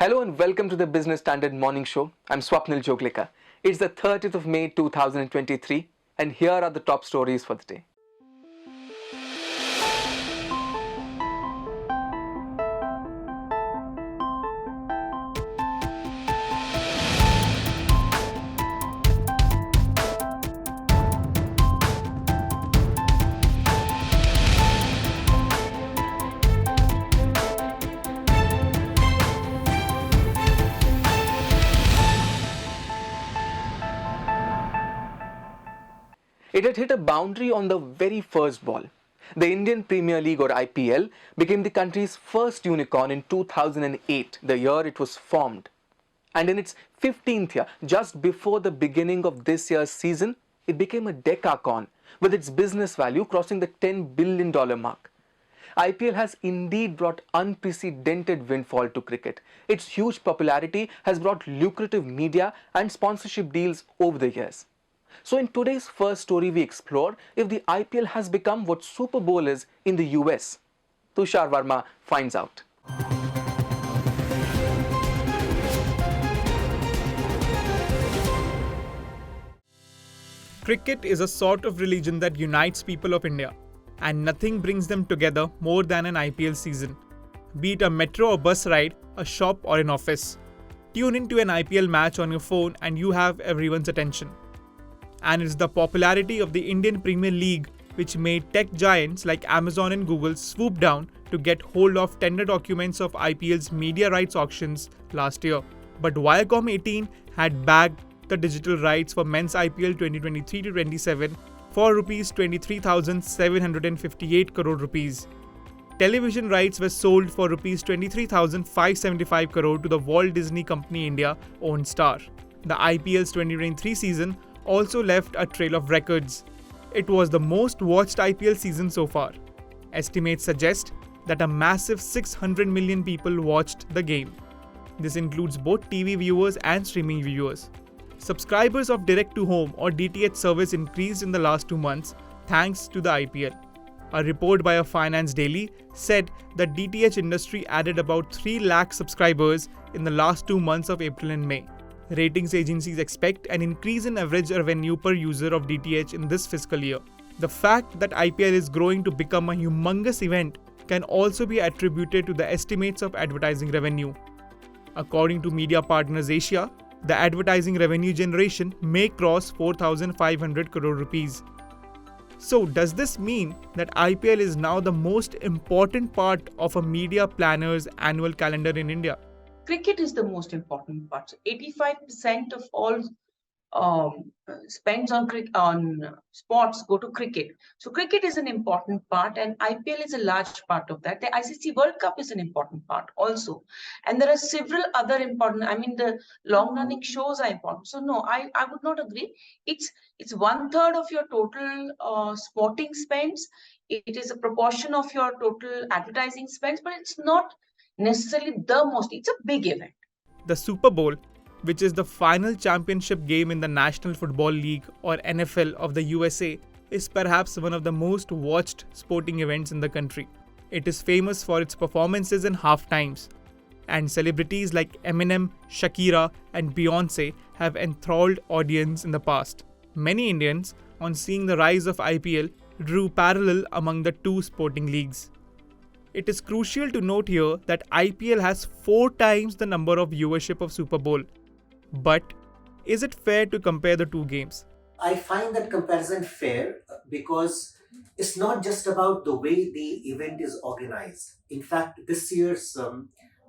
Hello and welcome to the Business Standard Morning Show. I'm Swapnil Joglekar. It's the 30th of May 2023 and here are the top stories for the day. It had hit a boundary on the very first ball. The Indian Premier League or IPL became the country's first unicorn in 2008, the year it was formed. And in its 15th year, just before the beginning of this year's season, it became a decacorn, with its business value crossing the $10 billion mark. IPL has indeed brought unprecedented windfall to cricket. Its huge popularity has brought lucrative media and sponsorship deals over the years. So in today's first story, we explore if the IPL has become what Superbowl is in the US. Tushar Verma finds out. Cricket is a sort of religion that unites people of India, and nothing brings them together more than an IPL season. Be it a metro or bus ride, a shop or an office. Tune into an IPL match on your phone and you have everyone's attention. And it's the popularity of the Indian Premier League which made tech giants like Amazon and Google swoop down to get hold of tender documents of IPL's media rights auctions last year. But Viacom 18 had bagged the digital rights for men's IPL 2023-27 for Rs 23,758 crore rupees. Television rights were sold for Rs 23,575 crore to the Walt Disney Company India owned Star. The IPL's 2023 season also left a trail of records. It was the most watched IPL season so far. Estimates suggest that a massive 600 million people watched the game. This includes both TV viewers and streaming viewers. Subscribers of direct-to-home or DTH service increased in the last 2 months thanks to the IPL. A report by a Finance Daily said the DTH industry added about 3 lakh subscribers in the last 2 months of April and May. Ratings agencies expect an increase in average revenue per user of DTH in this fiscal year. The fact that IPL is growing to become a humongous event can also be attributed to the estimates of advertising revenue. According to Media Partners Asia, the advertising revenue generation may cross 4,500 crore rupees. So does this mean that IPL is now the most important part of a media planner's annual calendar in India? Cricket is the most important part. So 85% of all spends on sports go to cricket. So cricket is an important part and IPL is a large part of that. The ICC World Cup is an important part also. And there are several other important, the long running shows are important. So no, I would not agree. It's 1/3 of your total sporting spends. It is a proportion of your total advertising spends, but it's not necessarily the most. It's a big event. The Superbowl, which is the final championship game in the National Football League or NFL of the USA, is perhaps one of the most watched sporting events in the country. It is famous for its performances in half-times, and celebrities like Eminem, Shakira and Beyonce have enthralled audience in the past. Many Indians, on seeing the rise of IPL, drew parallel among the two sporting leagues. It is crucial to note here that IPL has 4 times the number of viewership of Super Bowl. But is it fair to compare the two games? I find that comparison fair because it's not just about the way the event is organized. In fact, this year's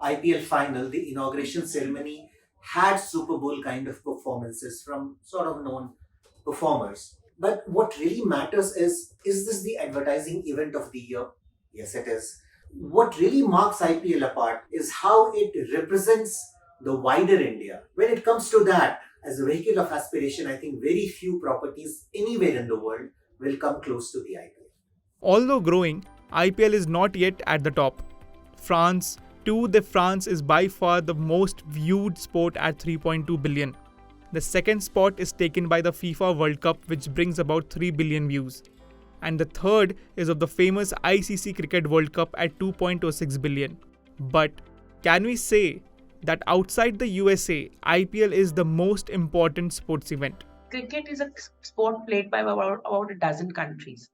IPL final, the inauguration ceremony had Super Bowl kind of performances from sort of known performers. But what really matters is this the advertising event of the year? Yes, it is. What really marks IPL apart is how it represents the wider India. When it comes to that, as a vehicle of aspiration, I think very few properties anywhere in the world will come close to the IPL. Although growing, IPL is not yet at the top. France, Tour de France is by far the most viewed sport at 3.2 billion. The second spot is taken by the FIFA World Cup, which brings about 3 billion views. And the third is of the famous ICC Cricket World Cup at 2.06 billion. But can we say that outside the USA, IPL is the most important sports event. Cricket is a sport played by about a dozen countries.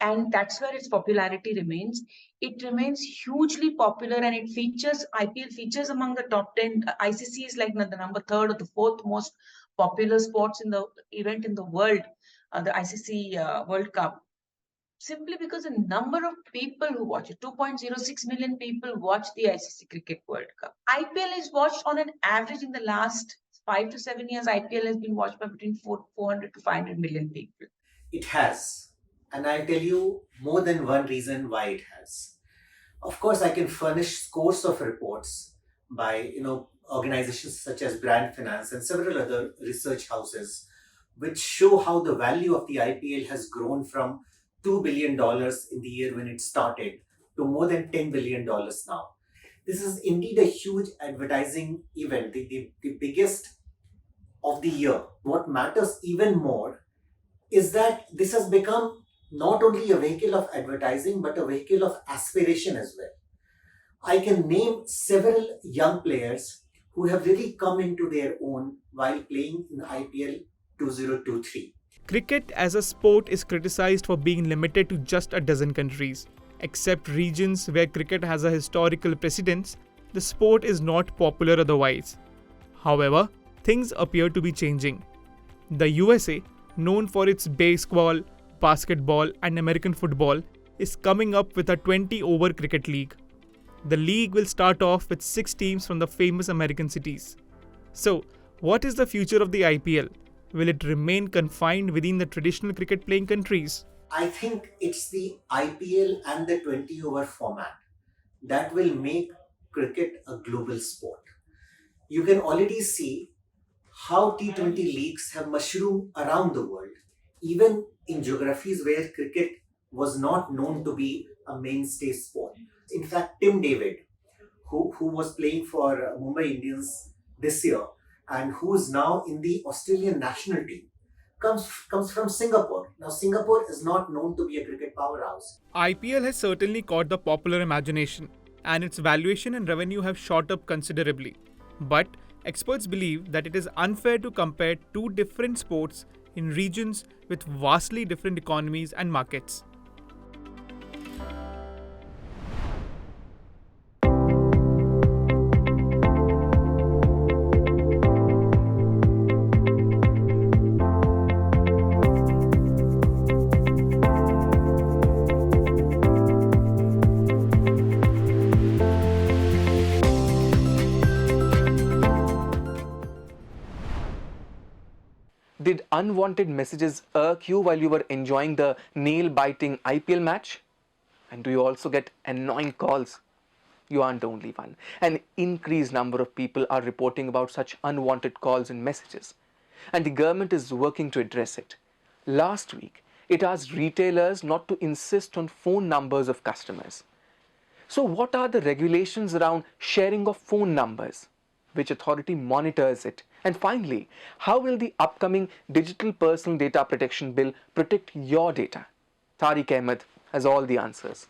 And that's where its popularity remains. It remains hugely popular, and IPL features among the top 10. ICC is like the number third or the fourth most popular sports in the event in the world, the ICC World Cup. Simply because the number of people who watch it, 2.06 million people watch the ICC Cricket World Cup. IPL is watched on an average in the last 5 to 7 years. IPL has been watched by between 400 to 500 million people. It has. And I'll tell you more than one reason why it has. Of course, I can furnish scores of reports by organizations such as Brand Finance and several other research houses, which show how the value of the IPL has grown from $2 billion in the year when it started to more than $10 billion now. This is indeed a huge advertising event, the biggest of the year. What matters even more is that this has become not only a vehicle of advertising, but a vehicle of aspiration as well. I can name several young players who have really come into their own while playing in IPL 2023. Cricket as a sport is criticized for being limited to just a dozen countries. Except regions where cricket has a historical precedence, the sport is not popular otherwise. However, things appear to be changing. The USA, known for its baseball, basketball, and American football, is coming up with a 20-over cricket league. The league will start off with 6 teams from the famous American cities. So, what is the future of the IPL? Will it remain confined within the traditional cricket playing countries? I think it's the IPL and the 20-over format that will make cricket a global sport. You can already see how T20 leagues have mushroomed around the world, even in geographies where cricket was not known to be a mainstay sport. In fact, Tim David, who was playing for Mumbai Indians this year and who is now in the Australian national team, comes from Singapore. Now, Singapore is not known to be a cricket powerhouse. IPL has certainly caught the popular imagination, and its valuation and revenue have shot up considerably. But experts believe that it is unfair to compare two different sports in regions with vastly different economies and markets. Did unwanted messages irk you while you were enjoying the nail-biting IPL match? And do you also get annoying calls? You aren't the only one. An increased number of people are reporting about such unwanted calls and messages. And the government is working to address it. Last week, it asked retailers not to insist on phone numbers of customers. So what are the regulations around sharing of phone numbers? Which authority monitors it? And finally, how will the upcoming Digital Personal Data Protection Bill protect your data? Tariq Ahmed has all the answers.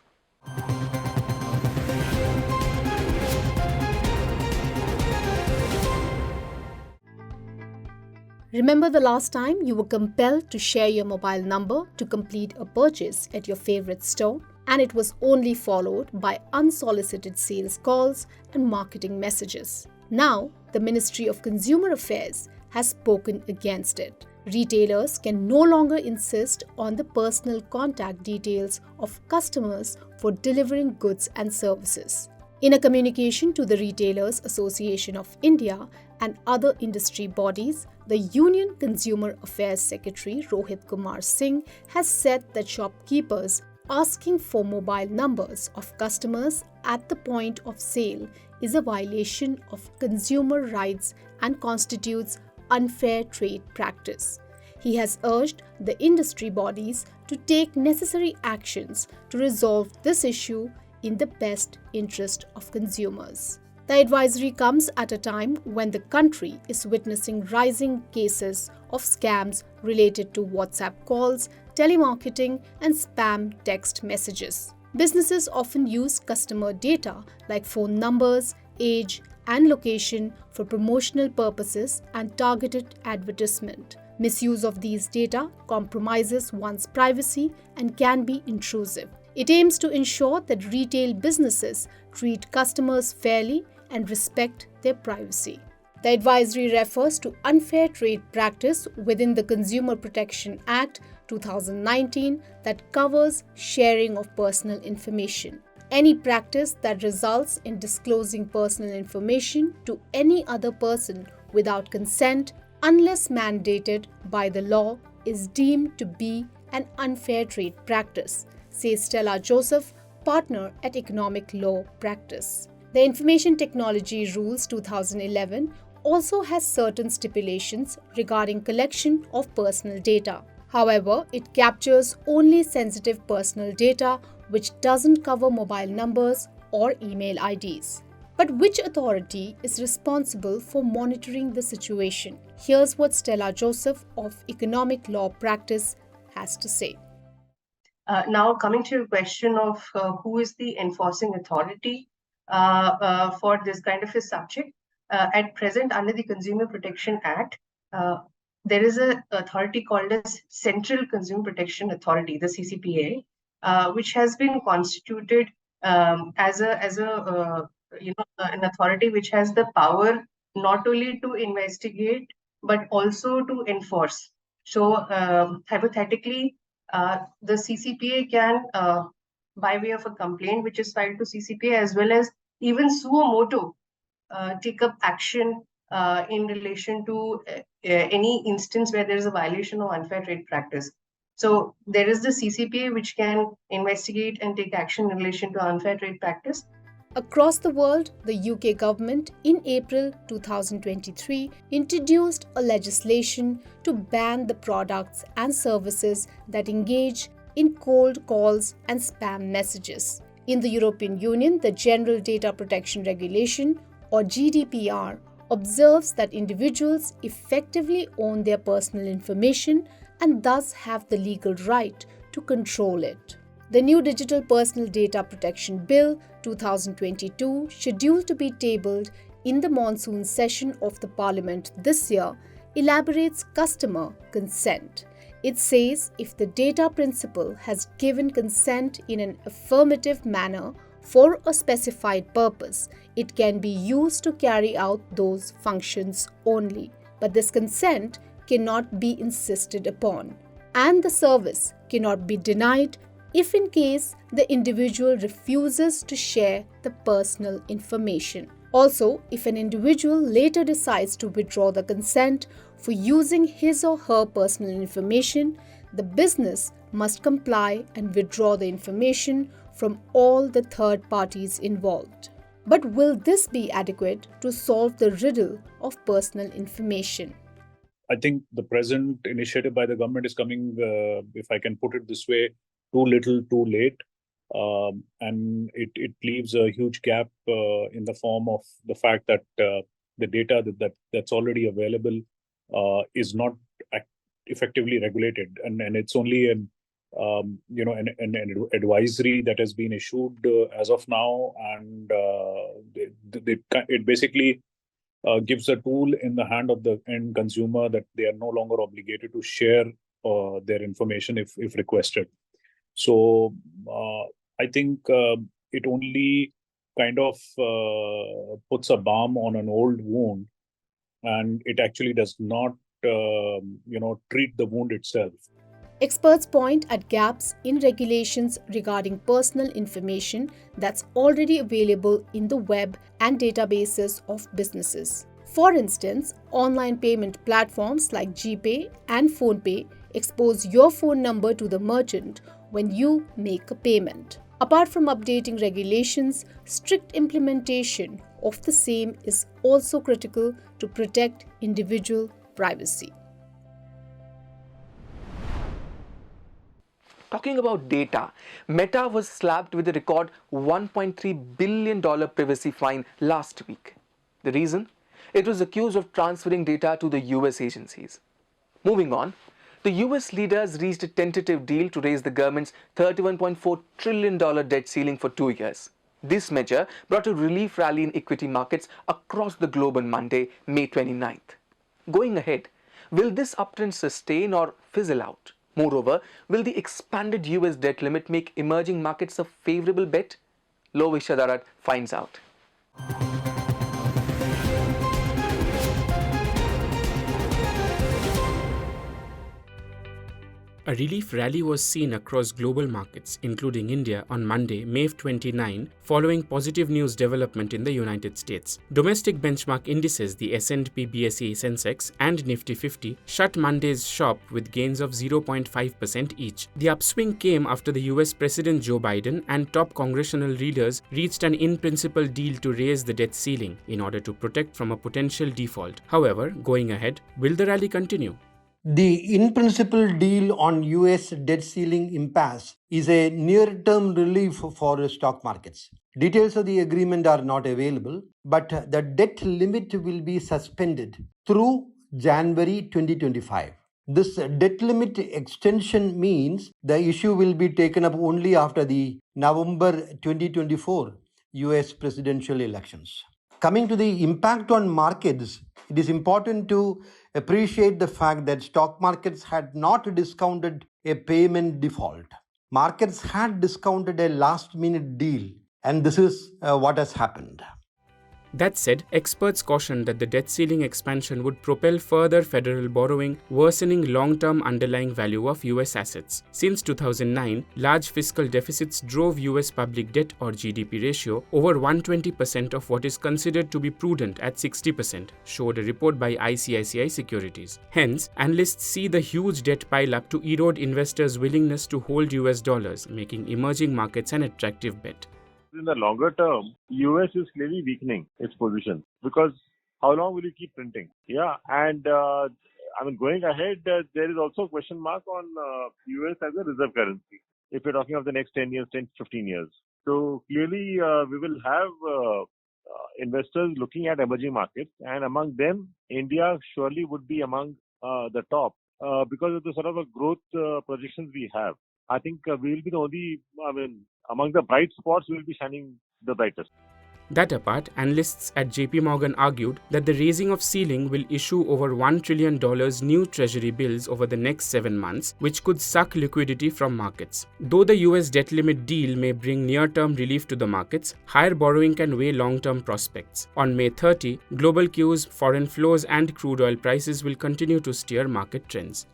Remember the last time you were compelled to share your mobile number to complete a purchase at your favorite store, and it was only followed by unsolicited sales calls and marketing messages. Now, the Ministry of Consumer Affairs has spoken against it. Retailers can no longer insist on the personal contact details of customers for delivering goods and services. In a communication to the Retailers Association of India and other industry bodies, the Union Consumer Affairs Secretary Rohit Kumar Singh has said that shopkeepers asking for mobile numbers of customers at the point of sale is a violation of consumer rights and constitutes unfair trade practice. He has urged the industry bodies to take necessary actions to resolve this issue in the best interest of consumers. The advisory comes at a time when the country is witnessing rising cases of scams related to WhatsApp calls, telemarketing, and spam text messages. Businesses often use customer data like phone numbers, age, and location for promotional purposes and targeted advertisement. Misuse of these data compromises one's privacy and can be intrusive. It aims to ensure that retail businesses treat customers fairly and respect their privacy. The advisory refers to unfair trade practice within the Consumer Protection Act 2019 that covers sharing of personal information. Any practice that results in disclosing personal information to any other person without consent, unless mandated by the law, is deemed to be an unfair trade practice, says Stella Joseph, partner at Economic Law Practice. The Information Technology Rules 2011 also has certain stipulations regarding collection of personal data. However, it captures only sensitive personal data which doesn't cover mobile numbers or email IDs. But which authority is responsible for monitoring the situation? Here's what Stella Joseph of Economic Law Practice has to say. Now, coming to your question of who is the enforcing authority for this kind of a subject, at present, under the Consumer Protection Act, there is an authority called as Central Consumer Protection Authority, the CCPA, which has been constituted as an authority which has the power not only to investigate but also to enforce. So, hypothetically, the CCPA can, by way of a complaint which is filed to CCPA, as well as even suo motu, take up action in relation to any instance where there is a violation of unfair trade practice. So there is the CCPA which can investigate and take action in relation to unfair trade practice. Across the world, the UK government in April 2023 introduced a legislation to ban the products and services that engage in cold calls and spam messages. In the European Union, the General Data Protection Regulation, or GDPR, observes that individuals effectively own their personal information and thus have the legal right to control it. The new Digital Personal Data Protection Bill 2022, scheduled to be tabled in the monsoon session of the Parliament this year, elaborates customer consent. It says if the data principal has given consent in an affirmative manner for a specified purpose, it can be used to carry out those functions only. But this consent cannot be insisted upon, and the service cannot be denied if in case the individual refuses to share the personal information. Also, if an individual later decides to withdraw the consent for using his or her personal information, the business must comply and withdraw the information from all the third parties involved. But will this be adequate to solve the riddle of personal information? I think the present initiative by the government is coming, if I can put it this way, too little, too late. And it leaves a huge gap in the form of the fact that the data that's already available is not effectively regulated, and it's only an advisory that has been issued as of now, and it basically gives a tool in the hand of the end consumer that they are no longer obligated to share their information if requested. So I think it only kind of puts a balm on an old wound, and it actually does not treat the wound itself. Experts point at gaps in regulations regarding personal information that's already available in the web and databases of businesses. For instance, online payment platforms like GPay and PhonePe expose your phone number to the merchant when you make a payment. Apart from updating regulations, strict implementation of the same is also critical to protect individual privacy. Talking about data, Meta was slapped with a record $1.3 billion privacy fine last week. The reason? It was accused of transferring data to the US agencies. Moving on, the US leaders reached a tentative deal to raise the government's $31.4 trillion debt ceiling for 2 years. This measure brought a relief rally in equity markets across the globe on Monday, May 29th. Going ahead, will this uptrend sustain or fizzle out? Moreover, will the expanded US debt limit make emerging markets a favorable bet? Lovish Shadarat finds out. A relief rally was seen across global markets, including India, on Monday, May 29, following positive news development in the United States. Domestic benchmark indices, the S&P BSE Sensex and Nifty 50, shut Monday's shop with gains of 0.5% each. The upswing came after the US President Joe Biden and top congressional leaders reached an in-principle deal to raise the debt ceiling in order to protect from a potential default. However, going ahead, will the rally continue? The in-principle deal on US debt ceiling impasse is a near-term relief for stock markets. Details of the agreement are not available, but the debt limit will be suspended through January 2025. This debt limit extension means the issue will be taken up only after the November 2024 US presidential elections. Coming to the impact on markets, it is important to appreciate the fact that stock markets had not discounted a payment default. Markets had discounted a last-minute deal, and this is what has happened. That said, experts cautioned that the debt ceiling expansion would propel further federal borrowing, worsening long-term underlying value of US assets. Since 2009, large fiscal deficits drove US public debt or GDP ratio over 120% of what is considered to be prudent at 60%, showed a report by ICICI Securities. Hence, analysts see the huge debt pile-up to erode investors' willingness to hold US dollars, making emerging markets an attractive bet. In the longer term, US is clearly weakening its position because how long will you keep printing? Yeah, and going ahead, there is also a question mark on US as a reserve currency. If you're talking of the next 10 years, 10, 15 years. So clearly, we will have investors looking at emerging markets, and among them, India surely would be among the top because of the sort of a growth projections we have. I think we will be the only, among the bright spots, we will be shining the brightest. That apart, analysts at JP Morgan argued that the raising of ceiling will issue over $1 trillion new treasury bills over the next 7 months, which could suck liquidity from markets. Though the US debt limit deal may bring near-term relief to the markets, higher borrowing can weigh long-term prospects. On May 30, global cues, foreign flows and crude oil prices will continue to steer market trends.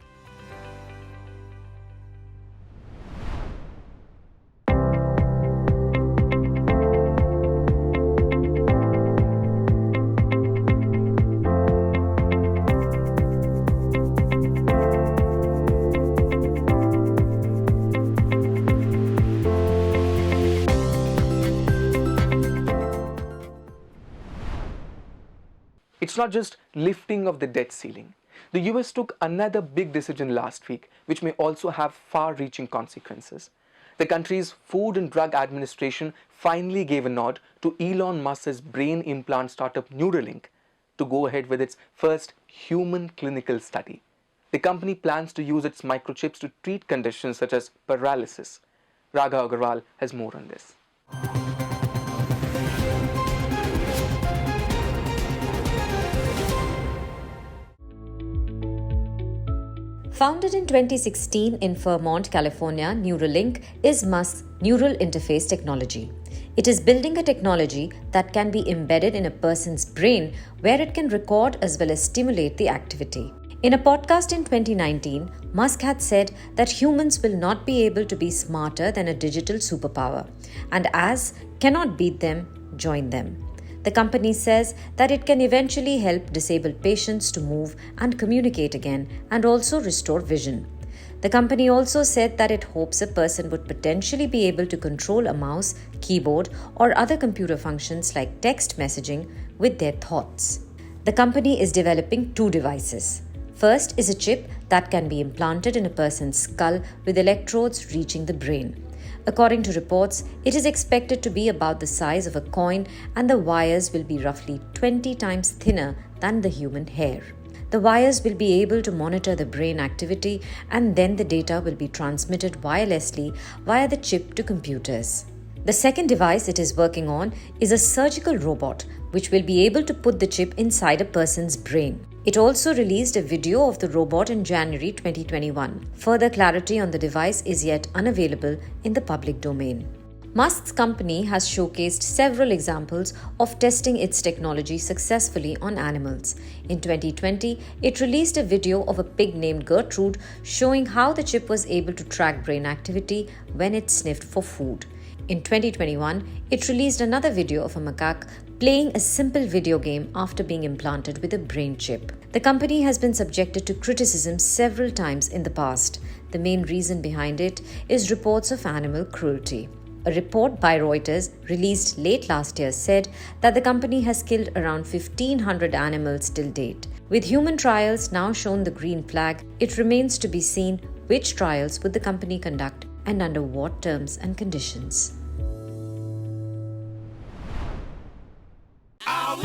It's not just lifting of the debt ceiling. The US took another big decision last week, which may also have far-reaching consequences. The country's Food and Drug Administration finally gave a nod to Elon Musk's brain implant startup Neuralink to go ahead with its first human clinical study. The company plans to use its microchips to treat conditions such as paralysis. Raghav Agarwal has more on this. Founded in 2016 in Fremont, California, Neuralink is Musk's neural interface technology. It is building a technology that can be embedded in a person's brain where it can record as well as stimulate the activity. In a podcast in 2019, Musk had said that humans will not be able to be smarter than a digital superpower, and as cannot beat them, join them. The company says that it can eventually help disabled patients to move and communicate again and also restore vision. The company also said that it hopes a person would potentially be able to control a mouse, keyboard, or other computer functions like text messaging with their thoughts. The company is developing 2 devices. First is a chip that can be implanted in a person's skull with electrodes reaching the brain. According to reports, it is expected to be about the size of a coin and the wires will be roughly 20 times thinner than the human hair. The wires will be able to monitor the brain activity and then the data will be transmitted wirelessly via the chip to computers. The second device it is working on is a surgical robot which will be able to put the chip inside a person's brain. It also released a video of the robot in January 2021. Further clarity on the device is yet unavailable in the public domain. Musk's company has showcased several examples of testing its technology successfully on animals. In 2020, it released a video of a pig named Gertrude showing how the chip was able to track brain activity when it sniffed for food. In 2021, it released another video of a macaque playing a simple video game after being implanted with a brain chip. The company has been subjected to criticism several times in the past. The main reason behind it is reports of animal cruelty. A report by Reuters released late last year said that the company has killed around 1,500 animals till date. With human trials now shown the green flag, it remains to be seen which trials would the company conduct and under what terms and conditions. I'm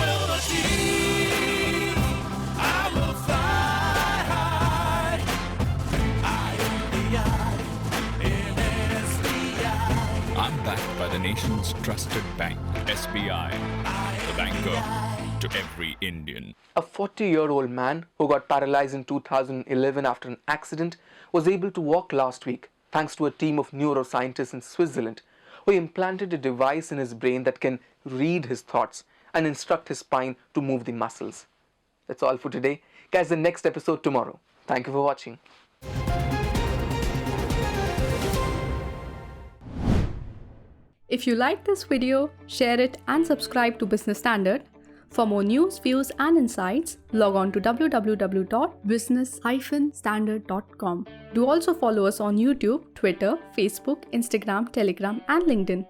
backed by the nation's trusted bank, SBI, the banker to every Indian. A 40-year-old man who got paralyzed in 2011 after an accident was able to walk last week thanks to a team of neuroscientists in Switzerland who implanted a device in his brain that can read his thoughts and instruct his spine to move the muscles. That's all for today. Catch the next episode tomorrow. Thank you for watching. If you like this video, share it and subscribe to Business Standard. For more news, views and insights, log on to www.business-standard.com. Do also follow us on YouTube, Twitter, Facebook, Instagram, Telegram and LinkedIn.